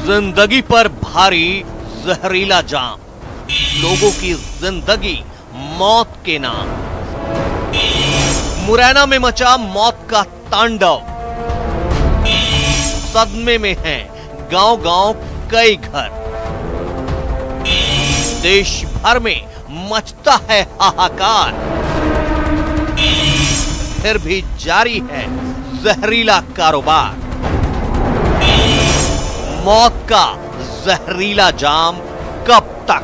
जिंदगी पर भारी जहरीला जाम, लोगों की जिंदगी मौत के नाम। मुरैना में मचा मौत का तांडव, सदमे में हैं गांव-गांव कई घर। देश भर में मचता है हाहाकार, फिर भी जारी है जहरीला कारोबार। मौत का जहरीला जाम कब तक?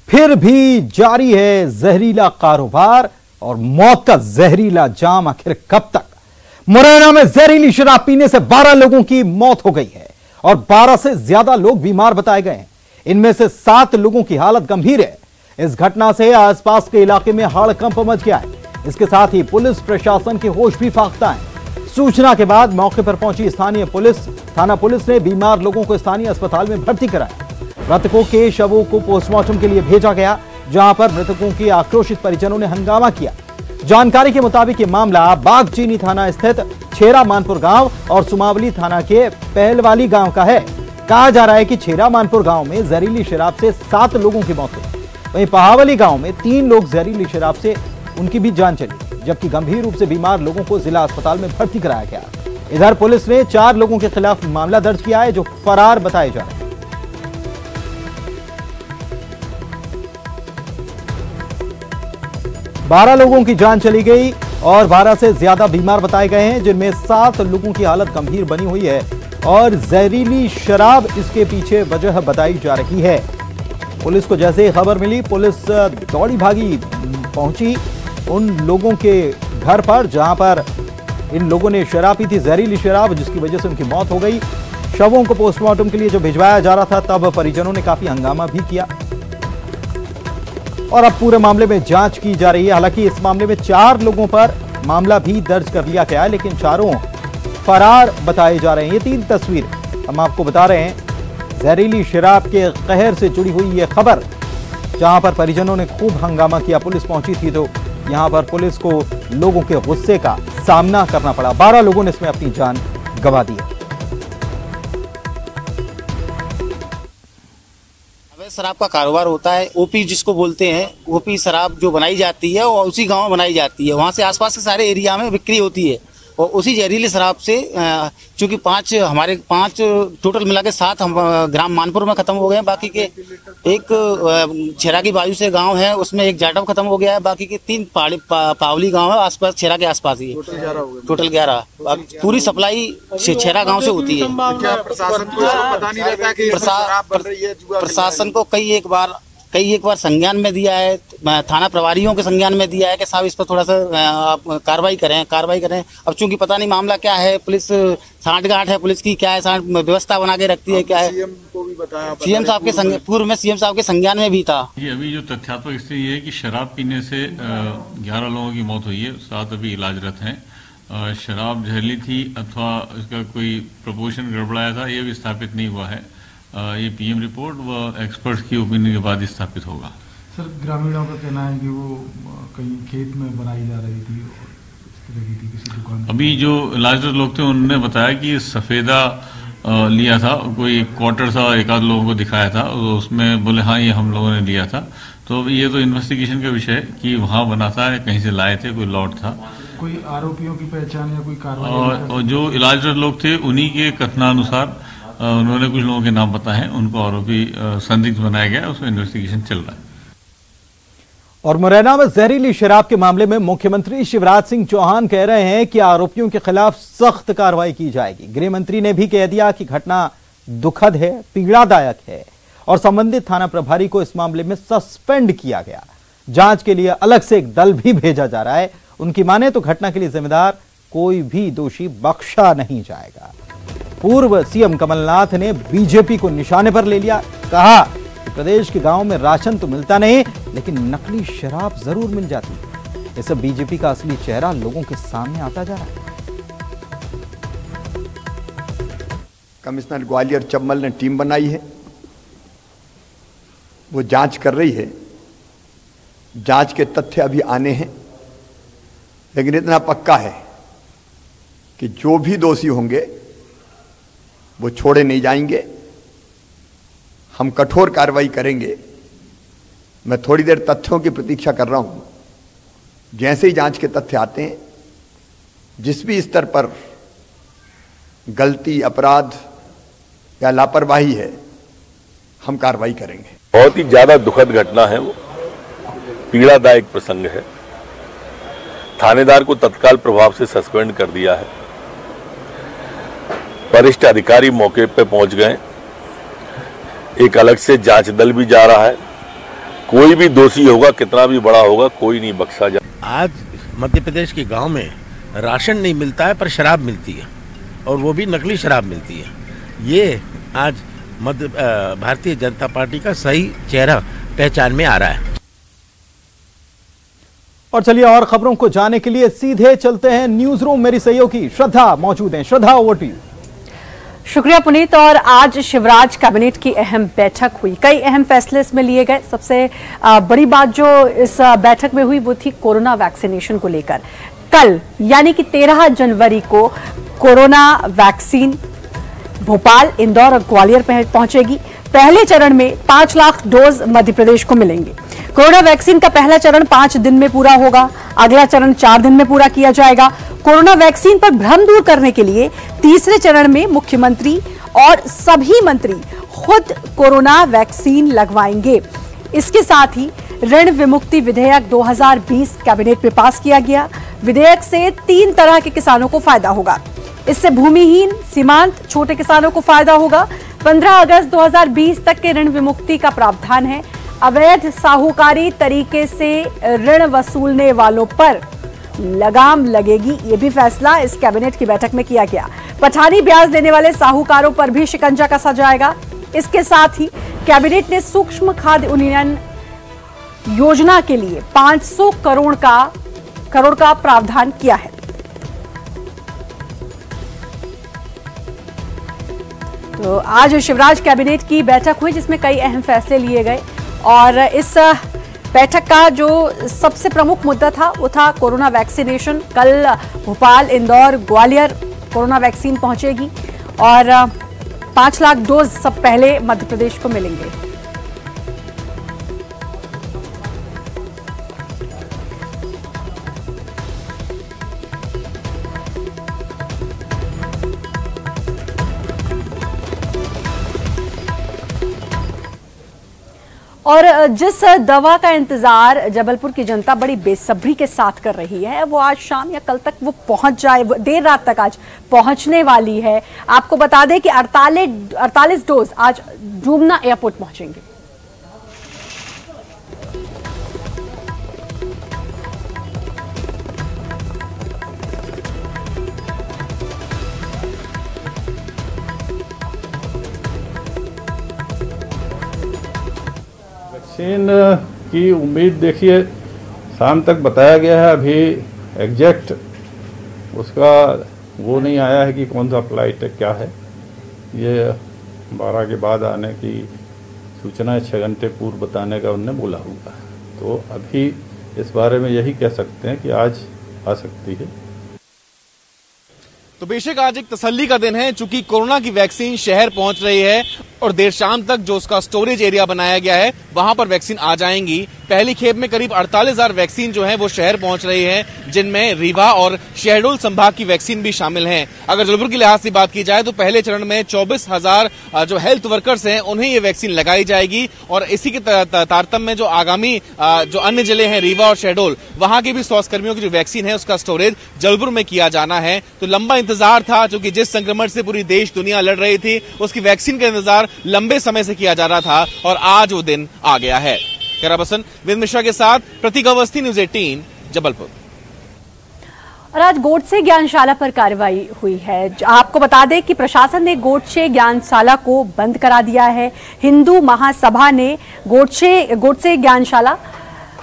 फिर भी जारी है जहरीला कारोबार और मौत का जहरीला जाम आखिर कब तक? मुरैना में जहरीली शराब पीने से 12 लोगों की मौत हो गई है और 12 से ज्यादा लोग बीमार बताए गए हैं। इनमें से 7 लोगों की हालत गंभीर है। इस घटना से आसपास के इलाके में हड़कंप मच गया है। इसके साथ ही पुलिस प्रशासन के होश भी फाख्ता है। सूचना के बाद मौके पर पहुंची स्थानीय पुलिस, थाना पुलिस ने बीमार लोगों को स्थानीय अस्पताल में भर्ती कराया। मृतकों के शवों को पोस्टमार्टम के लिए भेजा गया, जहां पर मृतकों के आक्रोशित परिजनों ने हंगामा किया। जानकारी के मुताबिक ये मामला बागचीनी थाना स्थित छेरा मानपुर गांव और सुमावली थाना के पहलवाली गांव का है। कहा जा रहा है कि छेरा मानपुर गांव में जहरीली शराब से 7 लोगों की मौत हुई, वहीं पहावली गांव में 3 लोग जहरीली शराब से उनकी भी जान चली, जबकि गंभीर रूप से बीमार लोगों को जिला अस्पताल में भर्ती कराया गया। इधर पुलिस ने 4 लोगों के खिलाफ मामला दर्ज किया है, जो फरार बताए जा रहे हैं। 12 लोगों की जान चली गई और 12 से ज्यादा बीमार बताए गए हैं, जिनमें 7 लोगों की हालत गंभीर बनी हुई है और जहरीली शराब इसके पीछे वजह बताई जा रही है। पुलिस को जैसे ही खबर मिली, पुलिस दौड़ी भागी पहुंची उन लोगों के घर पर जहां पर इन लोगों ने शराब पी थी, जहरीली शराब, जिसकी वजह से उनकी मौत हो गई। शवों को पोस्टमार्टम के लिए जो भिजवाया जा रहा था, तब परिजनों ने काफी हंगामा भी किया और अब पूरे मामले में जांच की जा रही है। हालांकि इस मामले में 4 लोगों पर मामला भी दर्ज कर लिया गया है, लेकिन चारों फरार बताए जा रहे हैं। ये 3 तस्वीर हम आपको बता रहे हैं। जहरीली शराब के कहर से जुड़ी हुई ये खबर, जहां पर परिजनों ने खूब हंगामा किया। पुलिस पहुंची थी तो यहां पर पुलिस को लोगों के गुस्से का सामना करना पड़ा। 12 लोगों ने इसमें अपनी जान गंवा दी है। शराब का कारोबार होता है, ओपी जिसको बोलते हैं, ओपी शराब जो बनाई जाती है और उसी गांव में बनाई जाती है। वहां से आसपास के सारे एरिया में बिक्री होती है और उसी जहरीली शराब से चूंकि 5 टोटल मिला के 7 हम ग्राम मानपुर में खत्म हो गए हैं। बाकी के एक छेरा की बाजू से गांव है, उसमें एक जाटव खत्म हो गया है। बाकी के 3 पावली गांव है आसपास, छेरा के आसपास ही टोटल 11। पूरी सप्लाई छेरा गांव से होती है। प्रशासन को कई एक बार संज्ञान में दिया है, थाना प्रभारियों के संज्ञान में दिया है कि साहब इस पर थोड़ा सा कार्रवाई करें। अब चूंकि पता नहीं मामला क्या है, पुलिस सांठगांठ है, पुलिस की क्या है, व्यवस्था बना के रखती है क्या है। सीएम को भी बताया, सीएम साहब के पूर्व में सीएम साहब के संज्ञान में भी था। ये अभी जो तथ्यात्मक स्थिति ये है कि शराब पीने से 11 लोगों की मौत हुई है, 7 अभी इलाजरत हैं। शराब जहरीली थी अथवा इसका कोई प्रपोर्शन गड़बड़ाया था, ये भी स्थापित नहीं हुआ है। ये पीएम रिपोर्ट व एक्सपर्ट्स की ओपिनियन के बाद स्थापित होगा। सर, ग्रामीणों का कहना है कि वो कहीं खेत में बनाई जा रही थी और इस तरह की थी किसी दुकान। अभी जो इलाजरत लोग थे उन्होंने बताया कि सफेदा लिया था, कोई क्वार्टर सा एक आध लोगों को दिखाया था, उसमें बोले हाँ ये हम लोगों ने लिया था। तो ये तो इन्वेस्टिगेशन का विषय है कि वहाँ बना था या कहीं से लाए थे, कोई लॉट था। कोई आरोपियों की पहचान या कोई कार्रवाई? और जो इलाजरत लोग थे उन्हीं के कथनानुसार उन्होंने कुछ लोगों के नाम बताए हैं, उनको आरोपी संदिग्ध बनाया गया, उसमें इन्वेस्टिगेशन चल रहा है। और मुरैना में जहरीली शराब के मामले में मुख्यमंत्री शिवराज सिंह चौहान कह रहे हैं कि आरोपियों के खिलाफ सख्त कार्रवाई की जाएगी। गृह मंत्री ने भी कह दिया कि घटना दुखद है, पीड़ादायक है और संबंधित थाना प्रभारी को इस मामले में सस्पेंड किया गया। जांच के लिए अलग से एक दल भी भेजा जा रहा है। उनकी माने तो घटना के लिए जिम्मेदार कोई भी दोषी बख्शा नहीं जाएगा। पूर्व सीएम कमलनाथ ने बीजेपी को निशाने पर ले लिया, कहा कि प्रदेश के गांव में राशन तो मिलता नहीं, लेकिन नकली शराब जरूर मिल जाती है। इससे बीजेपी का असली चेहरा लोगों के सामने आता जा रहा है। कमिश्नर ग्वालियर चम्बल ने टीम बनाई है, वो जांच कर रही है। जांच के तथ्य अभी आने हैं, लेकिन इतना पक्का है कि जो भी दोषी होंगे वो छोड़े नहीं जाएंगे। हम कठोर कार्रवाई करेंगे। मैं थोड़ी देर तथ्यों की प्रतीक्षा कर रहा हूं। जैसे ही जांच के तथ्य आते हैं, जिस भी स्तर पर गलती, अपराध या लापरवाही है, हम कार्रवाई करेंगे। बहुत ही ज्यादा दुखद घटना है, वो पीड़ादायक प्रसंग है। थानेदार को तत्काल प्रभाव से सस्पेंड कर दिया है। वरिष्ठ अधिकारी मौके पर पहुंच गए। एक अलग से जांच दल भी जा रहा है। कोई भी दोषी होगा, कितना भी बड़ा होगा, कोई नहीं बख्शा जाए। आज मध्य प्रदेश के गांव में राशन नहीं मिलता है, पर शराब मिलती है, और वो भी नकली शराब मिलती है। ये आज भारतीय जनता पार्टी का सही चेहरा पहचान में आ रहा है। और चलिए और खबरों को जानने के लिए सीधे चलते हैं न्यूज रूम। मेरी सहयोगी श्रद्धा मौजूद हैं। श्रद्धा, ओवर टू यू। शुक्रिया पुनीत। और आज शिवराज कैबिनेट की अहम बैठक हुई, कई अहम फैसले इसमें लिए गए। सबसे बड़ी बात जो इस बैठक में हुई वो थी कोरोना वैक्सीनेशन को लेकर। कल यानी कि 13 जनवरी को कोरोना वैक्सीन भोपाल, इंदौर और ग्वालियर पहुंचेगी। पहले चरण में 5 लाख डोज मध्य प्रदेश को मिलेंगे। कोरोना वैक्सीन का पहला चरण 5 दिन में पूरा होगा, अगला चरण 4 दिन में पूरा किया जाएगा। कोरोना वैक्सीन पर भ्रम दूर करने के लिए तीसरे चरण में मुख्यमंत्री और सभी मंत्री खुद कोरोना वैक्सीन लगवाएंगे। इसके साथ ही ऋण विमुक्ति विधेयक 2020 कैबिनेट में पास किया गया। विधेयक से 3 तरह के किसानों को फायदा होगा। इससे भूमिहीन, सीमांत, छोटे किसानों को फायदा होगा। 15 अगस्त 2020 तक के ऋण विमुक्ति का प्रावधान है। अवैध साहूकारी तरीके से ऋण वसूलने वालों पर लगाम लगेगी। ये भी फैसला इस कैबिनेट की बैठक में किया गया। पठानी ब्याज देने वाले साहूकारों पर भी शिकंजा कसा जाएगा। इसके साथ ही कैबिनेट ने सूक्ष्म खाद्य उन्नयन योजना के लिए 500 करोड़ का प्रावधान किया है। तो आज शिवराज कैबिनेट की बैठक हुई जिसमें कई अहम फैसले लिए गए, और इस बैठक का जो सबसे प्रमुख मुद्दा था वो था कोरोना वैक्सीनेशन। कल भोपाल, इंदौर, ग्वालियर कोरोना वैक्सीन पहुंचेगी और 5 लाख डोज सब पहले मध्य प्रदेश को मिलेंगे। और जिस दवा का इंतजार जबलपुर की जनता बड़ी बेसब्री के साथ कर रही है, वो आज शाम या कल तक वो पहुंच जाए, देर रात तक आज पहुंचने वाली है। आपको बता दें कि 48 डोज आज डूमना एयरपोर्ट पहुंचेंगे। वैक्सीन की उम्मीद देखिए शाम तक बताया गया है। अभी एग्जैक्ट उसका वो नहीं आया है कि कौन सा फ्लाइट है, क्या है। ये 12 के बाद आने की सूचना 6 घंटे पूर्व बताने का उन्होंने बोला होगा। तो अभी इस बारे में यही कह सकते हैं कि आज आ सकती है। तो बेशक आज एक तसल्ली का दिन है, चूंकि कोरोना की वैक्सीन शहर पहुंच रही है और देर शाम तक जो उसका स्टोरेज एरिया बनाया गया है वहां पर वैक्सीन आ जाएंगी। पहली खेप में करीब 48,000 वैक्सीन जो है वो शहर पहुंच रही है, जिनमें रीवा और शहडोल संभाग की वैक्सीन भी शामिल हैं। अगर जबलपुर के लिहाज से बात की जाए तो पहले चरण में 24,000 जो हेल्थ वर्कर्स हैं उन्हें ये वैक्सीन लगाई जाएगी, और इसी के तारतम्य में जो आगामी जो अन्य जिले हैं रीवा और शहडोल, वहां के भी स्वास्थ्य कर्मियों की जो वैक्सीन है उसका स्टोरेज जबलपुर में किया जाना है। तो लंबा इंतजार था, क्योंकि जिस संक्रमण से पूरी देश दुनिया लड़ रही थी उसकी वैक्सीन का इंतजार लंबे समय से किया जा रहा था, और आज वो दिन आ गया है। कैमरा पर्सन विन मिश्रा के साथ प्रतीक अवस्थी, न्यूज़ 18 जबलपुर। और आज गोडसे ज्ञानशाला पर कार्रवाई हुई है। आपको बता दें कि प्रशासन ने गोडसे ज्ञानशाला को बंद करा दिया है। हिंदू महासभा ने गोडसे ज्ञानशाला,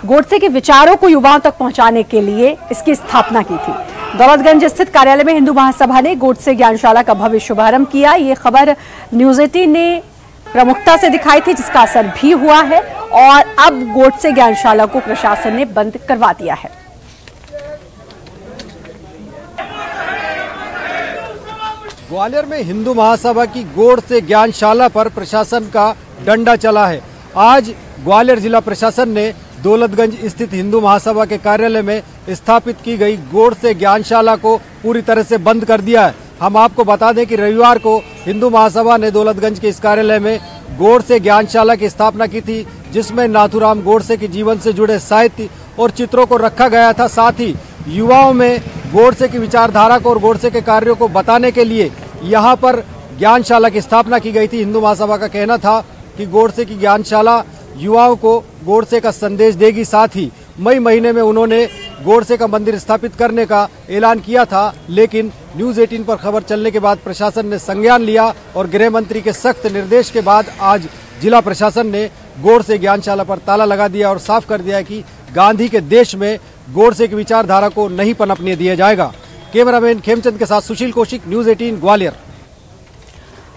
गोडसे के विचारों को युवाओं तक पहुंचाने के लिए इसकी स्थापना की थी। दौलतगंज स्थित कार्यालय में हिंदू महासभा ने गोडसे ज्ञानशाला का भव्य शुभारंभ किया। ये खबर न्यूज़ 18 ने प्रमुखता से दिखाई थी, जिसका असर भी हुआ है, और अब गोडसे ज्ञानशाला को प्रशासन ने बंद करवा दिया है। ग्वालियर में हिंदू महासभा की गोड़ से ज्ञानशाला पर प्रशासन का डंडा चला है। आज ग्वालियर जिला प्रशासन ने दौलतगंज स्थित हिंदू महासभा के कार्यालय में स्थापित की गई गोड़ से ज्ञानशाला को पूरी तरह से बंद कर दिया है। हम आपको बता दें कि रविवार को हिंदू महासभा ने दौलतगंज के इस कार्यालय में गोड़ से ज्ञानशाला की स्थापना की थी, जिसमें नाथूराम गोडसे के जीवन से जुड़े साहित्य और चित्रों को रखा गया था। साथ ही युवाओं में गोडसे की विचारधारा को और गोडसे के कार्यों को बताने के लिए यहाँ पर ज्ञानशाला की स्थापना की गई थी। हिंदू महासभा का कहना था कि गोडसे की ज्ञानशाला युवाओं को गोडसे का संदेश देगी। साथ ही मई महीने में उन्होंने गोडसे का मंदिर स्थापित करने का ऐलान किया था, लेकिन न्यूज 18 पर खबर चलने के बाद प्रशासन ने संज्ञान लिया और गृह मंत्री के सख्त निर्देश के बाद आज जिला प्रशासन ने गोडसे ज्ञानशाला पर ताला लगा दिया और साफ कर दिया कि गांधी के देश में गोडसे की विचारधारा को नहीं पनपने दिया जाएगा। कैमरामैन खेमचंद के साथ सुशील कौशिक, न्यूज 18 ग्वालियर।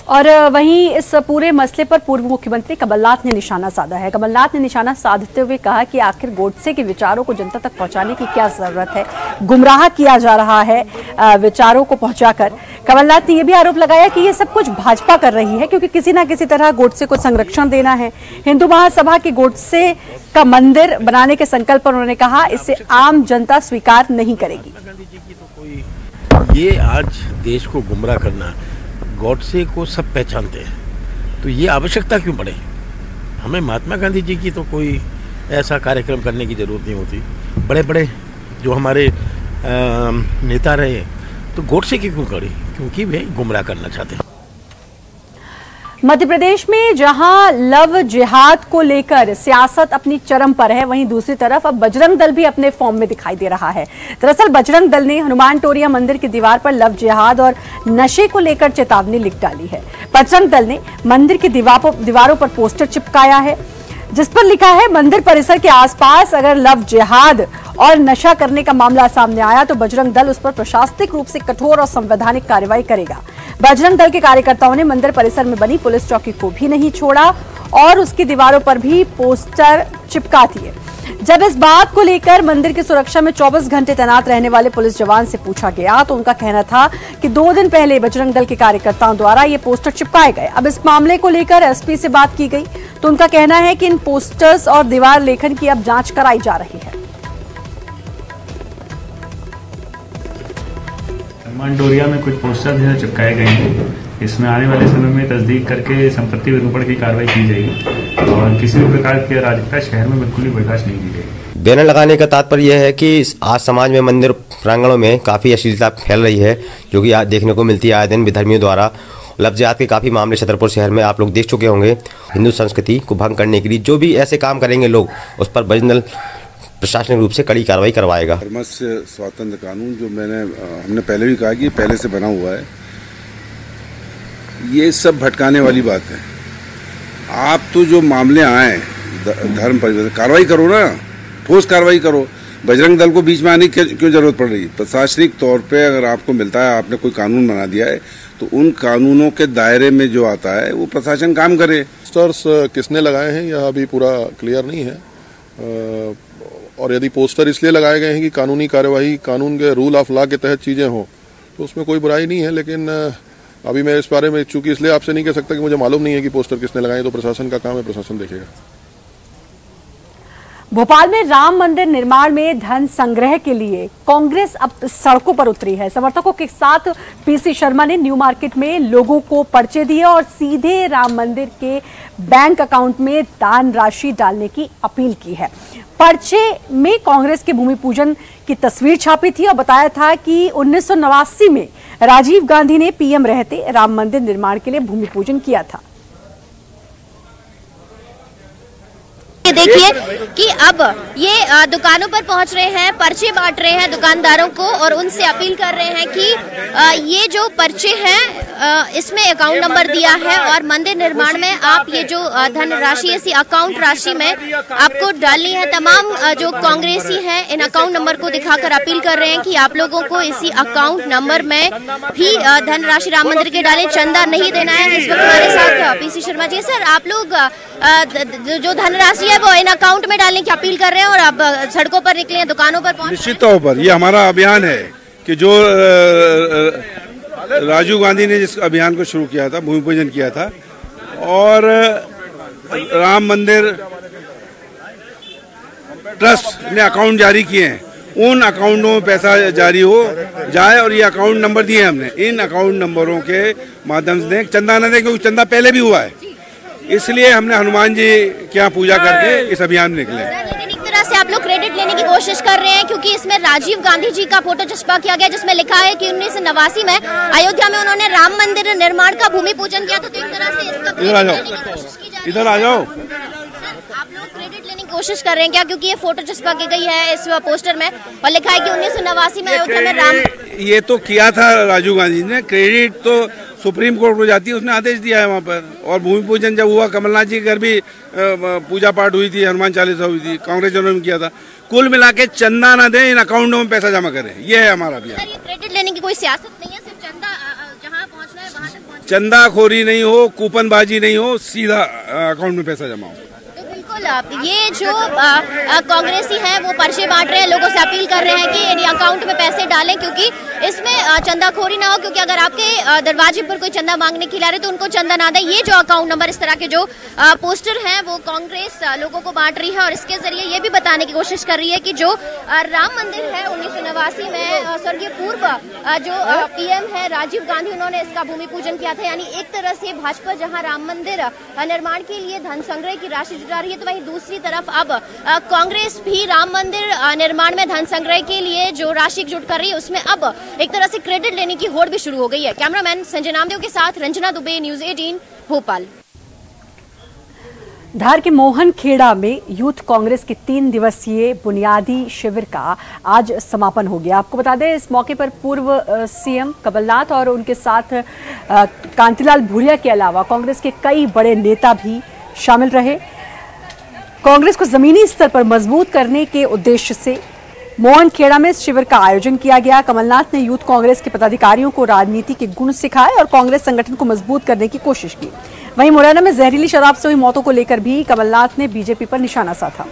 और वहीं इस पूरे मसले पर पूर्व मुख्यमंत्री कमलनाथ ने निशाना साधा है। कमलनाथ ने निशाना साधते हुए कहा कि आखिर गोडसे के विचारों को जनता तक पहुंचाने की क्या जरूरत है, गुमराह किया जा रहा है विचारों को पहुंचाकर। कमलनाथ ने यह भी आरोप लगाया कि ये सब कुछ भाजपा कर रही है, क्योंकि किसी न किसी तरह गोडसे को संरक्षण देना है। हिंदू महासभा के गोडसे का मंदिर बनाने के संकल्प पर उन्होंने कहा इसे आम जनता स्वीकार नहीं करेगी। ये आज देश को गुमराह करना, गोडसे को सब पहचानते हैं, तो ये आवश्यकता क्यों पड़े? हमें महात्मा गांधी जी की तो कोई ऐसा कार्यक्रम करने की जरूरत नहीं होती। बड़े बड़े जो हमारे नेता रहे, तो गोडसे की क्यों करें? क्योंकि वे गुमराह करना चाहते हैं। मध्य प्रदेश में जहां लव जिहाद को लेकर सियासत अपनी चरम पर है, वहीं दूसरी तरफ अब बजरंग दल भी अपने फॉर्म में दिखाई दे रहा है। दरअसल बजरंग दल ने हनुमान टोरिया मंदिर की दीवार पर लव जिहाद और नशे को लेकर चेतावनी लिख डाली है। बजरंग दल ने मंदिर की दीवारों पर पोस्टर चिपकाया है, जिस पर लिखा है मंदिर परिसर के आसपास अगर लव जिहाद और नशा करने का मामला सामने आया तो बजरंग दल उस पर प्रशासनिक रूप से कठोर और संवैधानिक कार्रवाई करेगा। बजरंग दल के कार्यकर्ताओं ने मंदिर परिसर में बनी पुलिस चौकी को भी नहीं छोड़ा और उसकी दीवारों पर भी पोस्टर चिपका दिए। जब इस बात को लेकर मंदिर की सुरक्षा में 24 घंटे तैनात रहने वाले पुलिस जवान से पूछा गया तो उनका कहना था कि 2 दिन पहले बजरंग दल के कार्यकर्ताओं द्वारा ये पोस्टर चिपकाए गए। अब इस मामले को लेकर एसपी से बात की गई तो उनका कहना है कि इन पोस्टर्स और दीवार लेखन की अब जांच कराई जा रही है। हनुमान टोरिया में कुछ पोस्टर जो चिपकाए गए हैं, इसमें आने वाले समय में तस्दीक करके संपत्ति विरूपण की कार्रवाई की जाएगी और किसी भी प्रकार की अराजकता शहर में बिल्कुल भी बर्दाश्त नहीं की जाएगी। बैनर लगाने का तात्पर्य यह है कि आज समाज में मंदिर प्रांगणों में काफ़ी अश्लीलता फैल रही है, जो कि देखने को मिलती है आए दिन विधर्मियों द्वारा। लव जिहाद के काफ़ी मामले छतरपुर शहर में आप लोग देख चुके होंगे। हिंदू संस्कृति को भंग करने के लिए जो भी ऐसे काम करेंगे लोग, उस पर बजरंग दल प्रशासनिक रूप से कड़ी कार्रवाई करवाएगा। धर्म से स्वतंत्र कानून जो हमने पहले भी कहा कि पहले से बना हुआ है, ये सब भटकाने वाली बात है। आप तो जो मामले आए धर्म पर कार्रवाई करो ना, ठोस कार्रवाई करो। बजरंग दल को बीच में आने की क्यों जरूरत पड़ रही? प्रशासनिक तौर पे अगर आपको मिलता है, आपने कोई कानून बना दिया है, तो उन कानूनों के दायरे में जो आता है वो प्रशासन काम करे। पोस्टर्स किसने लगाए हैं यह अभी पूरा क्लियर नहीं है, और यदि पोस्टर इसलिए लगाए गए हैं कि कानूनी कार्यवाही, कानून के रूल ऑफ लॉ के तहत चीजें हों, तो उसमें कोई बुराई नहीं है। लेकिन अभी मैं इस बारे में चूंकि इसलिए आपसे नहीं कह सकता कि मुझे मालूम नहीं है कि पोस्टर किसने लगाए, तो प्रशासन का काम है, प्रशासन देखेगा। भोपाल में राम मंदिर निर्माण में धन संग्रह के लिए कांग्रेस अब सड़कों पर उतरी है। समर्थकों के साथ पीसी शर्मा ने न्यू मार्केट में लोगों को पर्चे दिए और सीधे राम मंदिर के बैंक अकाउंट में दान राशि डालने की अपील की है। पर्चे में कांग्रेस के भूमि पूजन की तस्वीर छापी थी और बताया था कि 1989 में राजीव गांधी ने पीएम रहते राम मंदिर निर्माण के लिए भूमि पूजन किया था। देखिए कि अब ये दुकानों पर पहुंच रहे हैं, पर्चे बांट रहे हैं दुकानदारों को और उनसे अपील कर रहे हैं कि ये जो पर्चे हैं इसमें अकाउंट नंबर दिया है और मंदिर निर्माण में आप ये जो धन राशि इसी अकाउंट राशि में आपको डालनी है। तमाम जो कांग्रेसी हैं इन अकाउंट नंबर को दिखाकर अपील कर रहे हैं कि आप लोगों को इसी अकाउंट नंबर में भी धन राशि राम मंदिर के डालें, चंदा नहीं देना है। इस वक्त हमारे साथ पीसी शर्मा जी। सर, आप लोग जो धनराशि है वो इन अकाउंट में डालने की अपील कर रहे हैं और अब सड़कों पर निकले हैं, दुकानों पर पहुंचे। निश्चित तौर पर ये हमारा अभियान है कि जो राजीव गांधी ने जिस अभियान को शुरू किया था, भूमि पूजन किया था, और राम मंदिर ट्रस्ट ने अकाउंट जारी किए हैं, उन अकाउंटों में पैसा जारी हो जाए। और ये अकाउंट नंबर दिए हमने, इन अकाउंट नंबरों के माध्यम से चंदा न दें, क्योंकि चंदा पहले भी हुआ है, इसलिए हमने हनुमान जी के यहाँ पूजा करके इस अभियान में निकले। एक तरह से आप लोग क्रेडिट लेने की कोशिश कर रहे हैं, क्योंकि इसमें राजीव गांधी जी का फोटो चस्पा किया गया, जिसमें लिखा है कि 1989 में अयोध्या में उन्होंने राम मंदिर निर्माण का भूमि पूजन किया था। तो एक तरह से इसका इधर आ जाओ, इधर आ जाओ। आप लोग क्रेडिट लेने की कोशिश कर रहे हैं क्या, क्योंकि ये फोटो चस्पा की गई है इस पोस्टर में और लिखा है कि 1989 में अयोध्या में राम। ये तो किया था राजीव गांधी ने, क्रेडिट तो सुप्रीम कोर्ट को जाती है, उसने आदेश दिया है वहाँ पर। और भूमि पूजन जब हुआ, कमलनाथ जी के घर भी पूजा पाठ हुई थी, हनुमान चालीसा हुई थी, कांग्रेस जनों ने किया था। कुल मिला के चंदा ना दें, इन अकाउंटों में पैसा जमा करें, ये है हमारा अभियान। ये क्रेडिट लेने की कोई सियासत नहीं है, सिर्फ चंदा जहाँ पहुँचना है वहाँ तक पहुँचना। चंदाखोरी नहीं हो, कूपनबाजी नहीं हो, सीधा अकाउंट में पैसा जमा हो। बिल्कुल, ये जो कांग्रेसी हैं वो पर्चे बांट रहे हैं, लोगों से अपील कर रहे हैं कि इन अकाउंट में पैसे डालें, क्योंकि इसमें चंदाखोरी ना हो। क्योंकि अगर आपके दरवाजे पर कोई चंदा मांगने के लिए आ रहे तो उनको चंदा ना दें। ये जो अकाउंट नंबर, इस तरह के जो पोस्टर हैं वो कांग्रेस लोगों को बांट रही है और इसके जरिए ये भी बताने की कोशिश कर रही है कि जो राम मंदिर है 1989 में स्वर्गीय पूर्व जो PM है राजीव गांधी, उन्होंने इसका भूमि पूजन किया था। यानी एक तरह से भाजपा जहाँ राम मंदिर निर्माण के लिए धन संग्रह की राशि जुटा रही है, तो वहीं दूसरी तरफ अब कांग्रेस भी राम मंदिर निर्माण में धन संग्रह के लिए जो राशि जुट कर रही है, उसमें अब एक तरह से क्रेडिट लेने की होड़ भी शुरू हो गई है। कैमरामैन संजय नामदेव के साथ रंजना दुबे, न्यूज़ 18 भोपाल। धार के मोहनखेड़ा में यूथ कांग्रेस की 3 दिवसीय बुनियादी शिविर का आज समापन हो गया। आपको बता दें, इस मौके पर पूर्व CM कमलनाथ और उनके साथ कांतिलाल भूरिया के अलावा कांग्रेस के कई बड़े नेता भी शामिल रहे। कांग्रेस को जमीनी स्तर पर मजबूत करने के उद्देश्य से मोहनखेड़ा में इस शिविर का आयोजन किया गया। कमलनाथ ने यूथ कांग्रेस के पदाधिकारियों को राजनीति के गुण सिखाए और कांग्रेस संगठन को मजबूत करने की कोशिश की। वहीं मुरैना में जहरीली शराब से हुई मौतों को लेकर भी कमलनाथ ने बीजेपी पर निशाना साधा।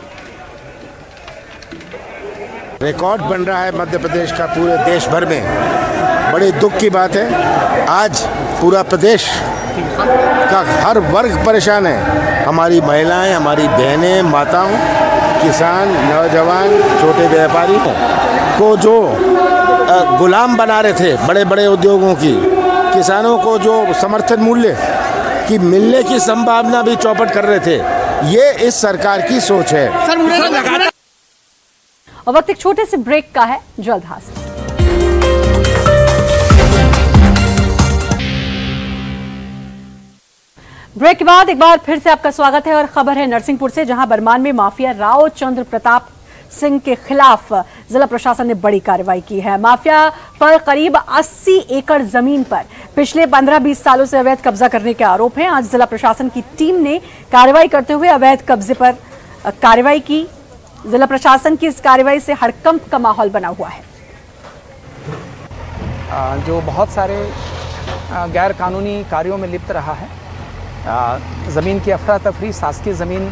रिकॉर्ड बन रहा है मध्य प्रदेश का पूरे देश भर में, बड़ी दुख की बात है। आज पूरा प्रदेश का हर वर्ग परेशान है, हमारी महिलाएं, हमारी बहनें, माताओं, किसान, नौजवान, छोटे व्यापारी को जो गुलाम बना रहे थे बड़े बड़े उद्योगों की, किसानों को जो समर्थन मूल्य की मिलने की संभावना भी चौपट कर रहे थे, ये इस सरकार की सोच है। और वक्त एक छोटे से ब्रेक का है, जल्द हाजिर। ब्रेक के बाद एक बार फिर से आपका स्वागत है और खबर है नरसिंहपुर से, जहां बरमान में माफिया राव चंद्र प्रताप सिंह के खिलाफ जिला प्रशासन ने बड़ी कार्रवाई की है। माफिया पर करीब 80 एकड़ जमीन पर पिछले 15-20 सालों से अवैध कब्जा करने के आरोप हैं। आज जिला प्रशासन की टीम ने कार्रवाई करते हुए अवैध कब्जे पर कार्रवाई की। जिला प्रशासन की इस कार्रवाई से हड़कंप का माहौल बना हुआ है। जो बहुत सारे गैर कानूनी कार्यों में लिप्त रहा है, ज़मीन की अफरा तफरी, शासकीय ज़मीन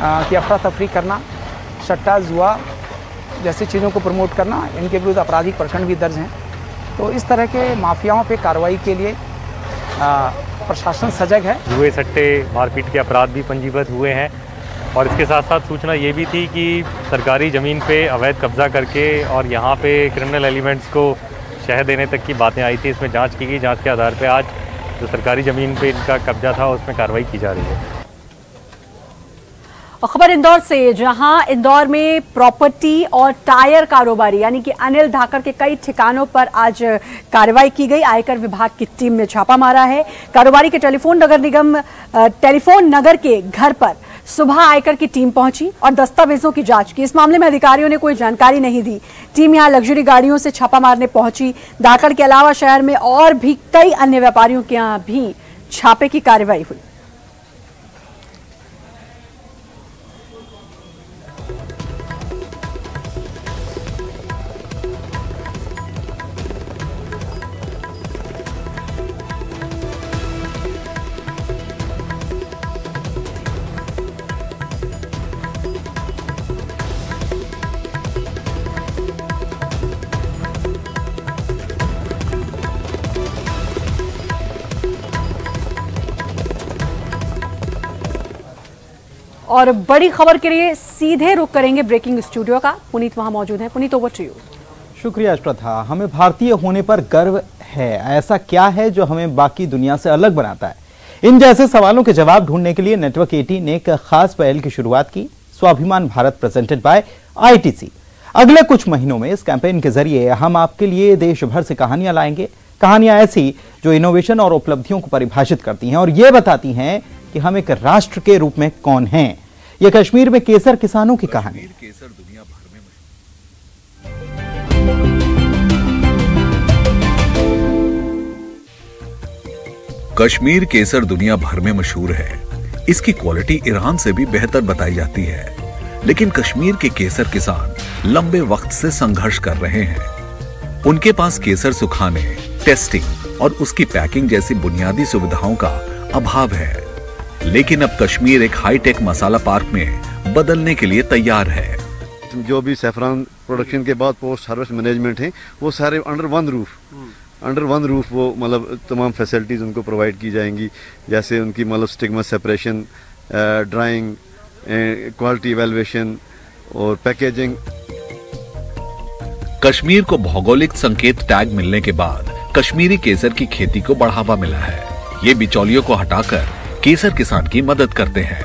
की अफरा तफरी करना, सट्टा जुआ जैसी चीज़ों को प्रमोट करना, इनके विरुद्ध आपराधिक प्रकरण भी दर्ज हैं। तो इस तरह के माफियाओं पे कार्रवाई के लिए प्रशासन सजग है। जुए, सट्टे, मारपीट के अपराध भी पंजीबद्ध हुए हैं और इसके साथ साथ सूचना ये भी थी कि सरकारी ज़मीन पे अवैध कब्जा करके और यहाँ पे क्रिमिनल एलिमेंट्स को शह देने तक की बातें आई थी। इसमें जांच की गई, जांच के आधार पे आज जो सरकारी ज़मीन पे इनका कब्जा था उसमें कार्रवाई की जा रही है। और खबर इंदौर से, जहां इंदौर में प्रॉपर्टी और टायर कारोबारी यानी कि अनिल धाकड़ के कई ठिकानों पर आज कार्रवाई की गई। आयकर विभाग की टीम ने छापा मारा है। कारोबारी के टेलीफोन नगर के घर पर सुबह आयकर की टीम पहुंची और दस्तावेजों की जांच की। इस मामले में अधिकारियों ने कोई जानकारी नहीं दी। टीम यहां लग्जरी गाड़ियों से छापा मारने पहुंची। धाकड़ के अलावा शहर में और भी कई अन्य व्यापारियों के यहां भी छापे की कार्रवाई हुई। और बड़ी खबर के लिए सीधे रुख करेंगे ब्रेकिंग स्टूडियो का। पुनीत वहां मौजूद है। Puneet, over to you. शुक्रिया अश्प्रथा। हमें भारतीय होने पर गर्व है। ऐसा क्या है जो हमें बाकी दुनिया से अलग बनाता है? इन जैसे सवालों के जवाब ढूंढने के लिए नेटवर्क 18 ने एक खास पहल की शुरुआत की, स्वाभिमान भारत प्रेजेंटेड बाय आईटीसी। अगले कुछ महीनों में इस कैंपेन के जरिए हम आपके लिए देश भर से कहानियां लाएंगे, कहानियां ऐसी जो इनोवेशन और उपलब्धियों को परिभाषित करती हैं और ये बताती हैं कि हम एक राष्ट्र के रूप में कौन हैं। यह कश्मीर में केसर किसानों की कहानी है। कश्मीर केसर दुनिया भर में मशहूर है। इसकी क्वालिटी ईरान से भी बेहतर बताई जाती है, लेकिन कश्मीर के केसर किसान लंबे वक्त से संघर्ष कर रहे हैं। उनके पास केसर सुखाने, टेस्टिंग और उसकी पैकिंग जैसी बुनियादी सुविधाओं का अभाव है। लेकिन अब कश्मीर एक हाईटेक मसाला पार्क में बदलने के लिए तैयार है। जो भी सैफरान प्रोडक्शन के बाद पोस्ट हार्वेस्ट मैनेजमेंट है, वो सारे अंडर वन रूफ वो मतलब तमाम फैसिलिटीज़ उनको प्रोवाइड की जाएंगी, जैसे उनकी मतलब stigma separation, drawing, quality evaluation और पैकेजिंग। कश्मीर को भौगोलिक संकेत टैग मिलने के बाद कश्मीरी केसर की खेती को बढ़ावा मिला है। ये बिचौलियों को हटाकर केसर किसान की मदद करते हैं।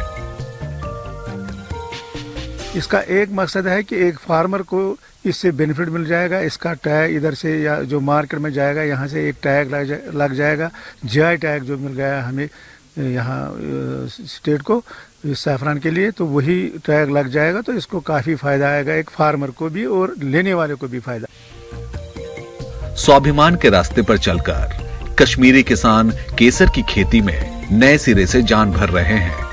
इसका एक मकसद है कि एक फार्मर को इससे बेनिफिट मिल जाएगा। इसका टैग इधर से या जो मार्केट में जाएगा, यहाँ से एक टैग लग जाएगा। जीआई टैग जो मिल गया हमें यहाँ स्टेट को सैफरान के लिए, तो वही टैग लग जाएगा, तो इसको काफ़ी फायदा आएगा, एक फार्मर को भी और लेने वाले को भी फायदा। स्वाभिमान के रास्ते पर चलकर कश्मीरी किसान केसर की खेती में नए सिरे से जान भर रहे हैं।